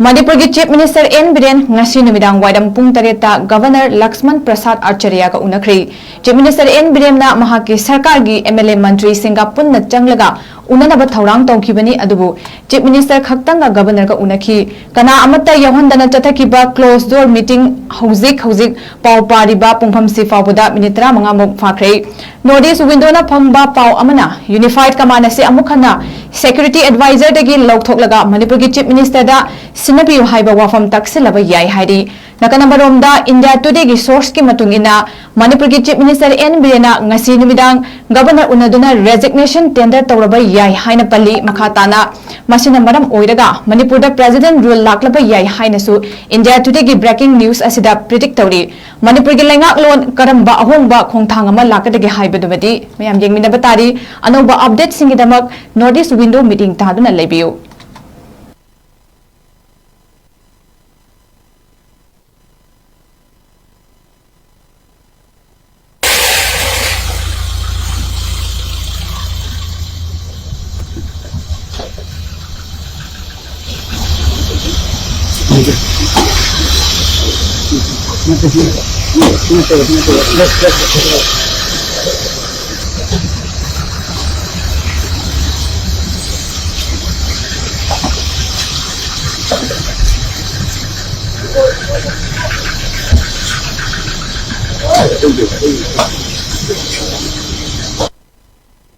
manipur ki chief minister n biren ngasi numidang waidam pung tareta governor lakshman prasad archaria ka unakhri chief minister n biren na mahaki sarkar gi mla mantri singa punna changlaga unanaba thaurang tawkhibani adubu chief minister khaktanga governor ka unakhi kana amata yahondana chathakiba closed door meeting hauzik pau pariba pungpham si fawbuda minute 35 mok fakhre notice window na phamba pau amana unified command ase amukhana security advisor dagi lawthoklaga manipur ki chief minister da sinabi haiba wafam taksilaba yai haidi nakanambaromda india today gi source ki matungina manipur ki chief minister n birena ngasi numidang governor unaduna resignation tender tawraba yai haina palli makhatana masina maram oiraga manipur da president rule laklaba yai haina su india today gi breaking news asida predict tawri manipur gi lengak lon karamba ahongba khongthang ama lakadagi haibadumadi mayam yengminaba tari anoba update singidamak notice window meeting taduna lebiu